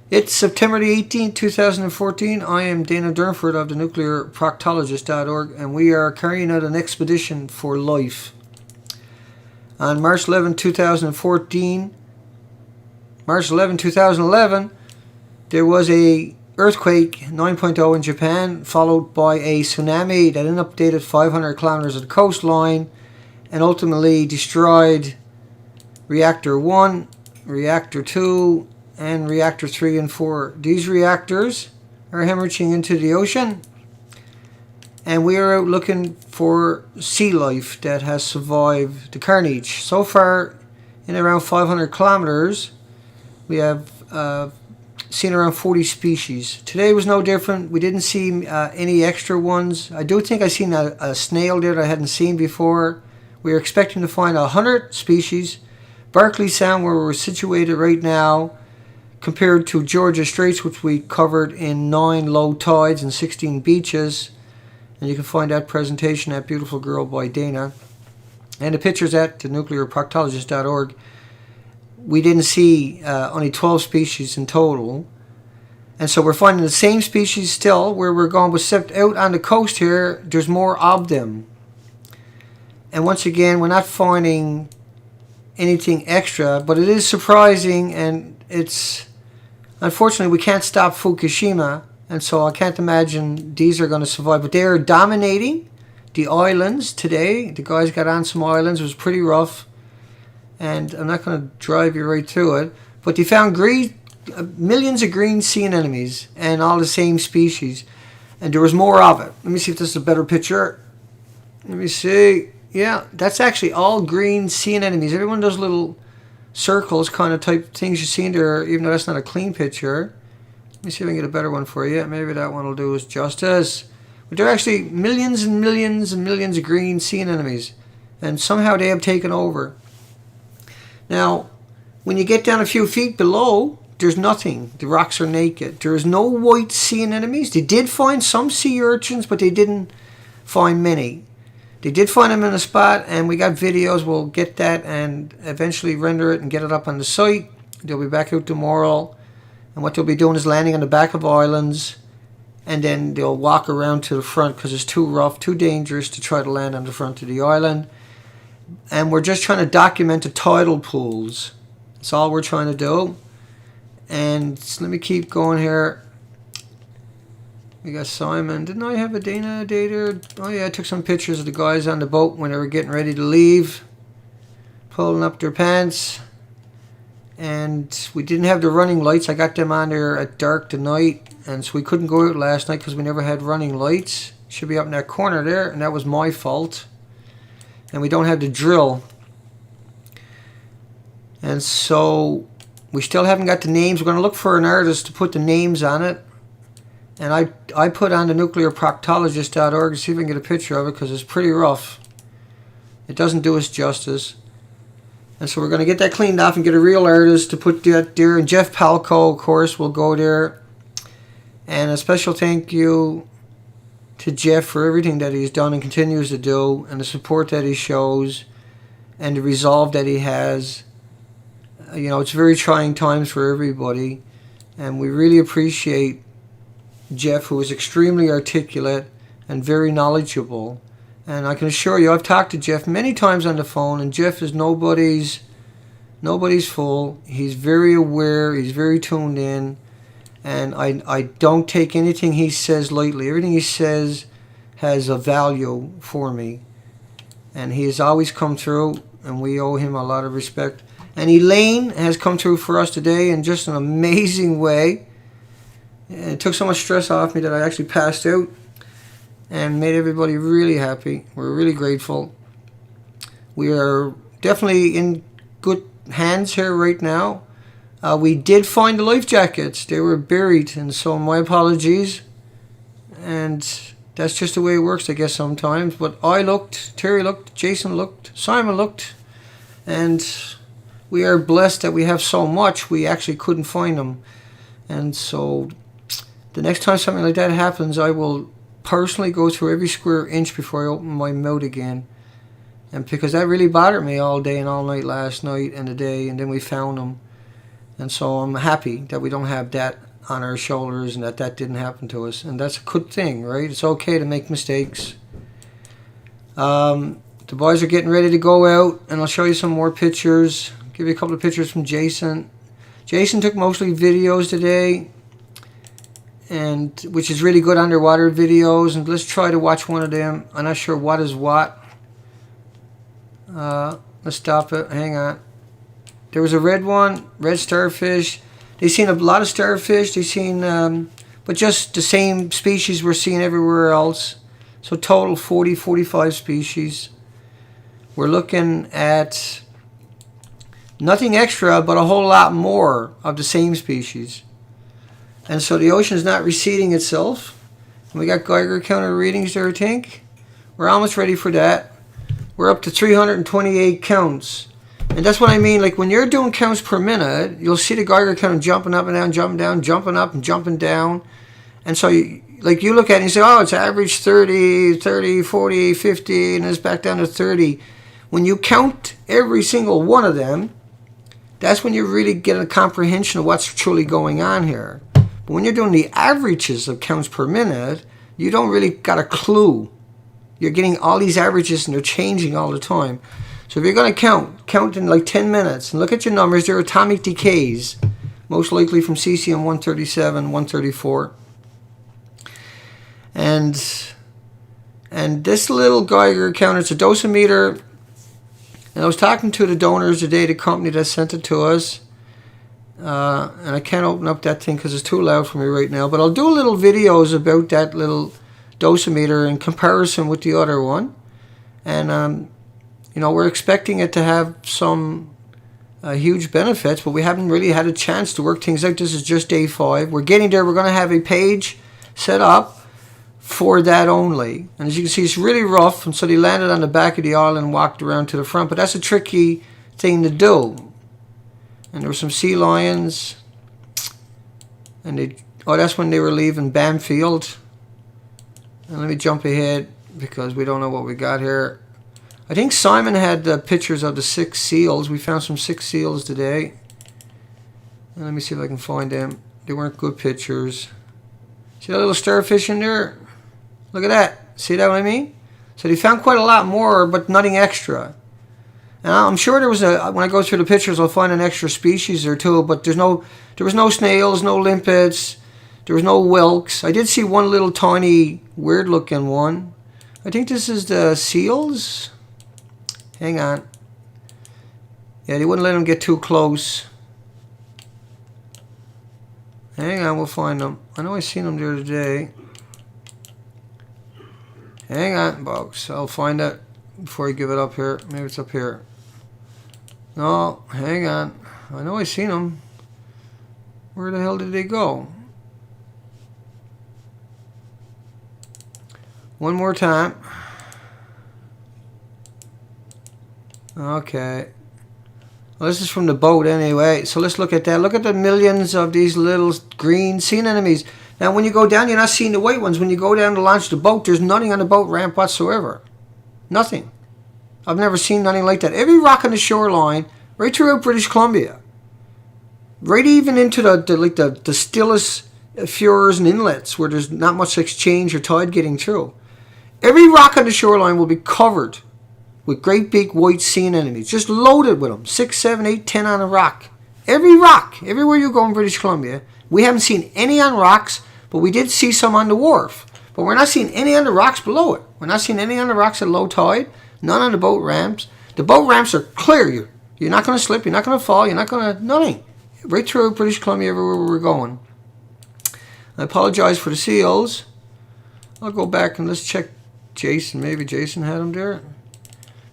It's September the 18th, 2014. I am Dana Durnford of the nuclearproctologist.org, and we are carrying out an expedition for life. On March 11, 2011, there was a earthquake 9.0 in Japan, followed by a tsunami that inundated 500 kilometers of the coastline and ultimately destroyed Reactor 1, Reactor 2, and Reactor 3 and 4. These reactors are hemorrhaging into the ocean, and we are out looking for sea life that has survived the carnage. So far, in around 500 kilometers, we have seen around 40 species. Today was no different. We didn't see any extra ones. I do think I seen a snail there that I hadn't seen before. We are expecting to find 100 species. Barkley Sound, where we're situated right now, compared to Georgia Straits, which we covered in 9 low tides and 16 beaches. And you can find that presentation at Beautiful Girl by Dana. And the pictures at the nuclearproctologist.org. We didn't see only 12 species in total. And so we're finding the same species still where we're going, but except out on the coast here, there's more of them. And once again, we're not finding anything extra, but it is surprising, and it's unfortunately we can't stop Fukushima, and so I can't imagine these are going to survive. But they are dominating the islands today. The guys got on some islands. It was pretty rough, and I'm not going to drive you right through it, but they found millions of green sea anemones and all the same species, and there was more of it. Let me see if this is a better picture. Let me see. Yeah, that's actually all green sea anemones. Every one of those little circles kind of type things you see in there, even though that's not a clean picture. Let me see if I can get a better one for you. Maybe that one will do us justice. But there are actually millions and millions and millions of green sea anemones, and somehow they have taken over. Now, when you get down a few feet below, there's nothing. The rocks are naked. There is no white sea anemones. They did find some sea urchins, but they didn't find many. They did find them in a spot, and we got videos. We'll get that and eventually render it and get it up on the site. They'll be back out tomorrow, and what they'll be doing is landing on the back of islands, and then they'll walk around to the front because it's too rough, too dangerous to try to land on the front of the island. And we're just trying to document the tidal pools. That's all we're trying to do. And let me keep going here. We got Simon. Didn't I have a Dana data? Oh yeah, I took some pictures of the guys on the boat when they were getting ready to leave, pulling up their pants. And we didn't have the running lights. I got them on there at dark tonight, and so we couldn't go out last night because we never had running lights. Should be up in that corner there, and that was my fault. And we don't have the drill. And so we still haven't got the names. We're going to look for an artist to put the names on it. And I put on the nuclearproctologist.org to see if I can get a picture of it because it's pretty rough. It doesn't do us justice. And so we're going to get that cleaned off and get a real artist to put that there. And Geoff Palko, of course, will go there. And a special thank you to Geoff for everything that he's done and continues to do, and the support that he shows, and the resolve that he has. You know, it's very trying times for everybody, and we really appreciate Geoff, who is extremely articulate and very knowledgeable. And I can assure you, I've talked to Geoff many times on the phone, and Geoff is nobody's fool. He's very aware, he's very tuned in, and I don't take anything he says lightly. Everything he says has a value for me, and he has always come through, and we owe him a lot of respect. And Elaine has come through for us today in just an amazing way. And it took so much stress off me that I actually passed out and made everybody really happy. We're really grateful. We are definitely in good hands here right now. We did find the life jackets. They were buried, and so my apologies. And that's just the way it works, I guess, sometimes. But I looked, Terry looked, Jason looked, Simon looked, and we are blessed that we have so much. We actually couldn't find them. And so the next time something like that happens, I will personally go through every square inch before I open my mouth again. And because that really bothered me all day and all night last night and the day, and then we found them. And so I'm happy that we don't have that on our shoulders and that didn't happen to us. And that's a good thing, right? It's okay to make mistakes. The boys are getting ready to go out, and I'll show you some more pictures. Give you a couple of pictures from Jason. Jason took mostly videos today, and which is really good underwater videos. And let's try to watch one of them. I'm not sure what is what. Let's stop it. Hang on. There was a red one, red starfish. They've seen a lot of starfish. They've seen, but just the same species we're seeing everywhere else. So total 40, 45 species. We're looking at nothing extra, but a whole lot more of the same species. And so the ocean is not receding itself. And we got Geiger counter readings there, I think. We're almost ready for that. We're up to 328 counts. And that's what I mean. Like when you're doing counts per minute, you'll see the Geiger counter jumping up and down, jumping down, jumping up and jumping down. And so you look at it and you say, oh, it's average 30, 40, 50, and it's back down to 30. When you count every single one of them, that's when you really get a comprehension of what's truly going on here. But when you're doing the averages of counts per minute, you don't really got a clue. You're getting all these averages and they're changing all the time. So if you're going to count in like 10 minutes and look at your numbers, they're atomic decays, most likely from cesium 137, 134. And this little Geiger counter, it's a dosimeter. And I was talking to the donors today, the company that sent it to us. And I can't open up that thing because it's too loud for me right now. But I'll do little videos about that little dosimeter in comparison with the other one. And, we're expecting it to have some huge benefits, but we haven't really had a chance to work things out. This is just day 5. We're getting there. We're going to have a page set up for that only. And as you can see, it's really rough. And so they landed on the back of the island and walked around to the front. But that's a tricky thing to do. And there were some sea lions. And that's when they were leaving Bamfield. And let me jump ahead because we don't know what we got here. I think Simon had pictures of the 6 seals. We found some 6 seals today. And let me see if I can find them. They weren't good pictures. See that little starfish in there? Look at that. See that what I mean? So they found quite a lot more, but nothing extra. And I'm sure there was when I go through the pictures, I'll find an extra species or two, but there was no snails, no limpets, there was no whelks. I did see one little tiny weird looking one. I think this is the seals. Hang on. Yeah, they wouldn't let them get too close. Hang on, we'll find them. I know I seen them there today. Hang on, folks. I'll find it before I give it up here. Maybe it's up here. No, hang on. I know I seen them. Where the hell did they go? One more time. Okay. Well, this is from the boat anyway. So let's look at that. Look at the millions of these little green sea anemones. Now, when you go down, you're not seeing the white ones. When you go down to launch the boat, there's nothing on the boat ramp whatsoever. Nothing. I've never seen nothing like that. Every rock on the shoreline, right throughout British Columbia, right even into the stillest fjords and inlets where there's not much exchange or tide getting through. Every rock on the shoreline will be covered with great big white sea anemones, just loaded with them, 6, 7, 8, 10 on a rock. Every rock, everywhere you go in British Columbia. We haven't seen any on rocks, but we did see some on the wharf. But we're not seeing any on the rocks below it. We're not seeing any on the rocks at low tide, none on the boat ramps. The boat ramps are clear. You're not going to slip, you're not going to fall, you're not going to, nothing. Right through British Columbia, everywhere we're going. I apologize for the seals. I'll go back and let's check Jason. Maybe Jason had them there.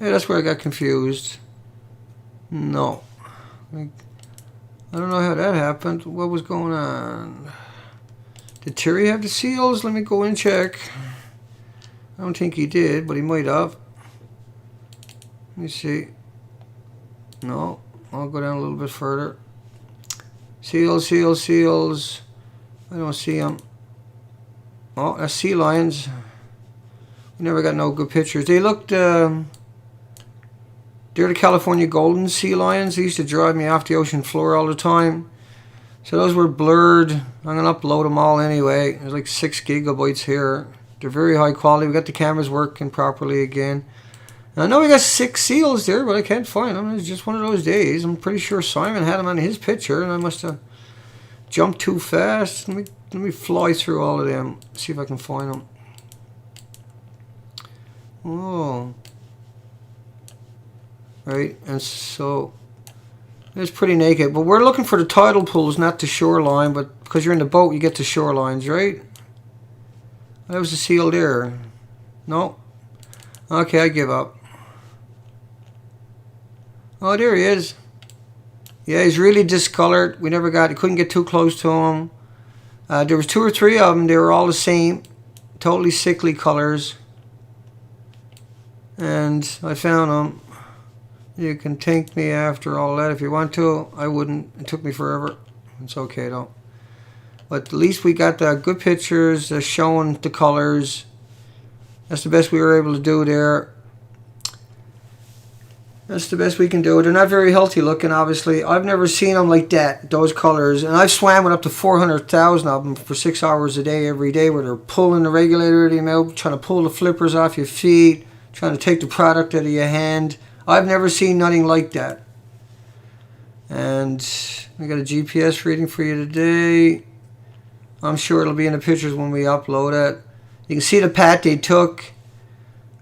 Yeah, that's where I got confused. No. I don't know how that happened. What was going on? Did Terry have the seals? Let me go and check. I don't think he did, but he might have. Let me see. No. I'll go down a little bit further. Seals, seals, seals. I don't see them. Oh, that's sea lions. We never got no good pictures. They looked... They're the California golden sea lions. They used to drive me off the ocean floor all the time. So those were blurred. I'm going to upload them all anyway. There's like 6 gigabytes here. They're very high quality. We got the cameras working properly again. And I know we got 6 seals there, but I can't find them. It's just one of those days. I'm pretty sure Simon had them on his picture, and I must have jumped too fast. Let me fly through all of them. See if I can find them. Oh. Right, and so it's pretty naked. But we're looking for the tidal pools, not the shoreline. But because you're in the boat, you get the shorelines, right? That was a seal there. No. Okay, I give up. Oh, there he is. Yeah, he's really discolored. Couldn't get too close to him. There was 2 or 3 of them. They were all the same. Totally sickly colors. And I found them. You can thank me after all that if you want to. I wouldn't. It took me forever. It's okay though. But at least we got the good pictures showing the colors. That's the best we were able to do there. That's the best we can do. They're not very healthy looking, obviously. I've never seen them like that, those colors. And I've swam with up to 400,000 of them for 6 hours a day, every day, where they're pulling the regulator out of your mouth, trying to pull the flippers off your feet, trying to take the product out of your hand. I've never seen nothing like that. And we got a GPS reading for you today. I'm sure it'll be in the pictures when we upload it. You can see the path they took.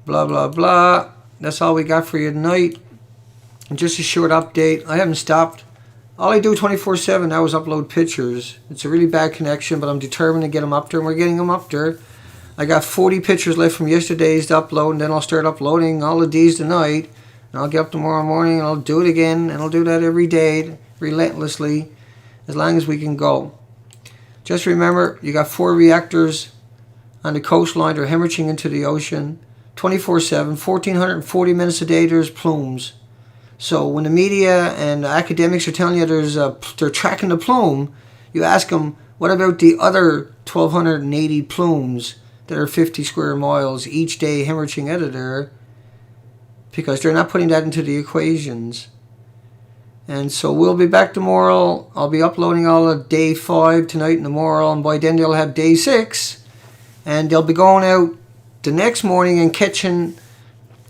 Blah, blah, blah. That's all we got for you tonight. And just a short update. I haven't stopped. All I do 24/7 now is upload pictures. It's a really bad connection, but I'm determined to get them up there, and we're getting them up there. I got 40 pictures left from yesterday's to upload, and then I'll start uploading all of these tonight. And I'll get up tomorrow morning, and I'll do it again, and I'll do that every day, relentlessly, as long as we can go. Just remember, you got 4 reactors on the coastline. They're hemorrhaging into the ocean 24/7, 1,440 minutes a day. There's plumes. So when the media and the academics are telling you they're tracking the plume, you ask them, what about the other 1,280 plumes that are 50 square miles each day hemorrhaging out of there? Because they're not putting that into the equations. And so we'll be back tomorrow. I'll be uploading all of day 5 tonight and tomorrow, and by then they'll have day 6. And they'll be going out the next morning and catching,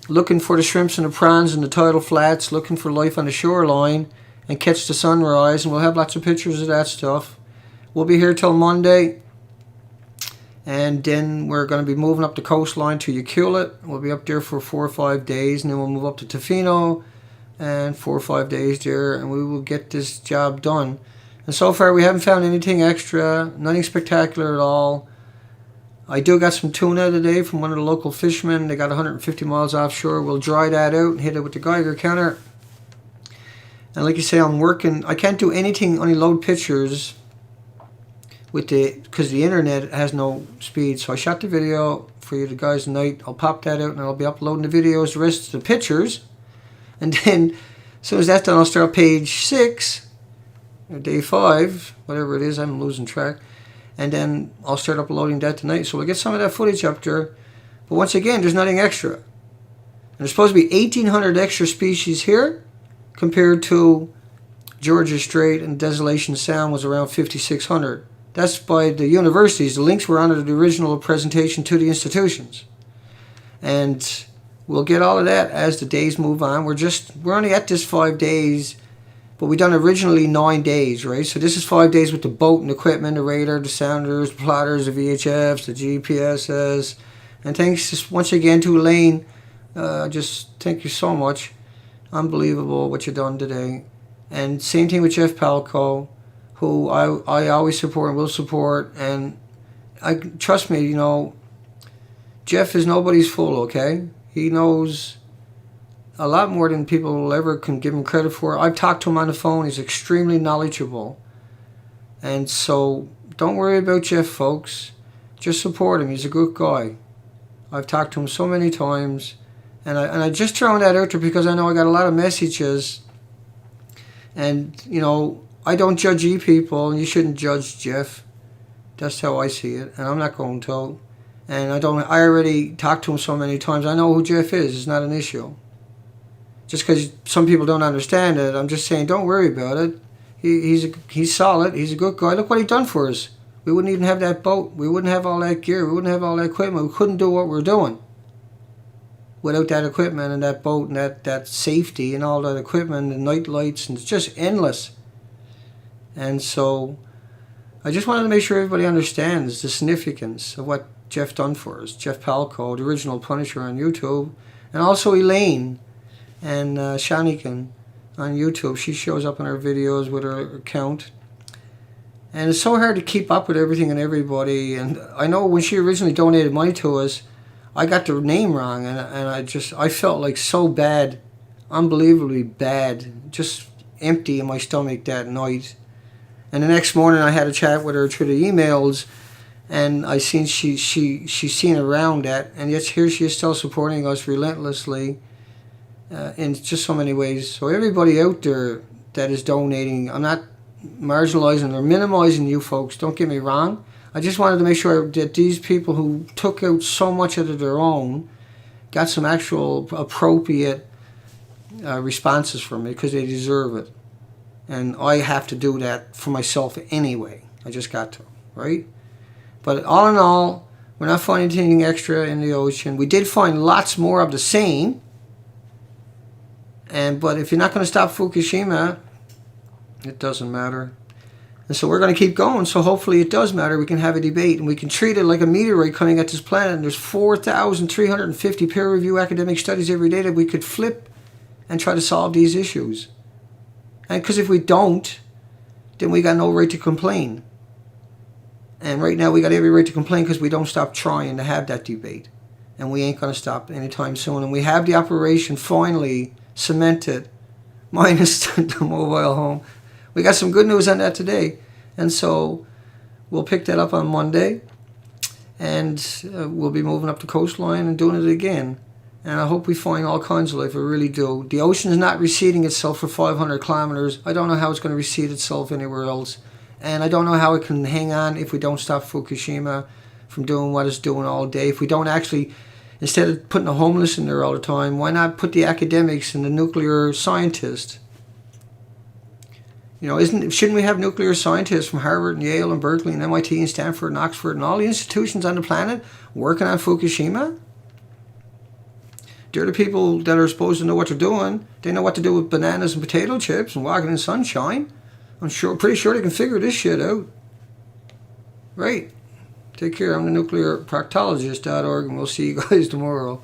looking for the shrimps and the prawns in the tidal flats, looking for life on the shoreline, and catch the sunrise. And we'll have lots of pictures of that stuff. We'll be here till Monday. And then we're going to be moving up the coastline to Ucluelet. We'll be up there for 4 or 5 days. And then we'll move up to Tofino and 4 or 5 days there. And we will get this job done. And so far we haven't found anything extra. Nothing spectacular at all. I do got some tuna today from one of the local fishermen. They got 150 miles offshore. We'll dry that out and hit it with the Geiger counter. And like you say, I'm working. I can't do anything, only load pictures because the internet has no speed. So I shot the video for you guys tonight. I'll pop that out and I'll be uploading the videos, the rest of the pictures. And then as soon as that's done, I'll start page 6, or day 5, whatever it is. I'm losing track. And then I'll start uploading that tonight. So we'll get some of that footage up there. But once again, there's nothing extra. And there's supposed to be 1,800 extra species here compared to Georgia Strait and Desolation Sound was around 5,600. That's by the universities. The links were under the original presentation to the institutions. And we'll get all of that as the days move on. We're only at this 5 days. But we done originally 9 days, right? So this is 5 days with the boat and equipment, the radar, the sounders, the plotters, the VHFs, the GPSs. And thanks just once again to Elaine. Just thank you so much. Unbelievable what you done today. And same thing with Geoff Palko, who I always support and will support. And trust me, Geoff is nobody's fool, okay? He knows a lot more than people ever can give him credit for. I've talked to him on the phone. He's extremely knowledgeable. And so don't worry about Geoff, folks. Just support him. He's a good guy. I've talked to him so many times. And I just throwing that out there because I know I got a lot of messages. And, I don't judge you people, and you shouldn't judge Geoff. That's how I see it. And I'm not going to. And I already talked to him so many times. I know who Geoff is. It's not an issue. Just because some people don't understand it, I'm just saying don't worry about it. He's solid. He's a good guy. Look what he done for us. We wouldn't even have that boat. We wouldn't have all that gear. We wouldn't have all that equipment. We couldn't do what we're doing without that equipment and that boat and that safety and all that equipment and night lights, and it's just endless. And so I just wanted to make sure everybody understands the significance of what Geoff done for us. Geoff Palko, the original Punisher on YouTube, and also Elaine and Shanikin on YouTube. She shows up in her videos with her account. And it's so hard to keep up with everything and everybody. And I know when she originally donated money to us, I got the name wrong, and I felt like so bad, unbelievably bad, just empty in my stomach that night. And the next morning I had a chat with her through the emails, and I seen she's seen around that, and yet here she is still supporting us relentlessly in just so many ways. So everybody out there that is donating, I'm not marginalizing or minimizing you folks, don't get me wrong. I just wanted to make sure that these people who took out so much of their own got some actual appropriate responses from me, because they deserve it. And I have to do that for myself anyway. I just got to, right? But all in all, we're not finding anything extra in the ocean. We did find lots more of the same. But if you're not going to stop Fukushima, it doesn't matter. And so we're going to keep going, so hopefully it does matter. We can have a debate, and we can treat it like a meteorite coming at this planet. And there's 4,350 peer-reviewed academic studies every day that we could flip and try to solve these issues. And because if we don't, then we got no right to complain. And right now we got every right to complain because we don't stop trying to have that debate. And we ain't going to stop anytime soon. And we have the operation finally cemented, minus the mobile home. We got some good news on that today, and so we'll pick that up on Monday, and we'll be moving up the coastline and doing it again. And I hope we find all kinds of life. I really do. The ocean is not receding itself for 500 kilometers. I don't know how it's going to recede itself anywhere else, and I don't know how it can hang on if we don't stop Fukushima from doing what it's doing all day. If we don't actually, instead of putting the homeless in there all the time, why not put the academics and the nuclear scientists? You know, shouldn't we have nuclear scientists from Harvard and Yale and Berkeley and MIT and Stanford and Oxford and all the institutions on the planet working on Fukushima? They're the people that are supposed to know what they're doing. They know what to do with bananas and potato chips and walking in sunshine. Pretty sure they can figure this shit out. Right. Take care. I'm the nuclearproctologist.org, and we'll see you guys tomorrow.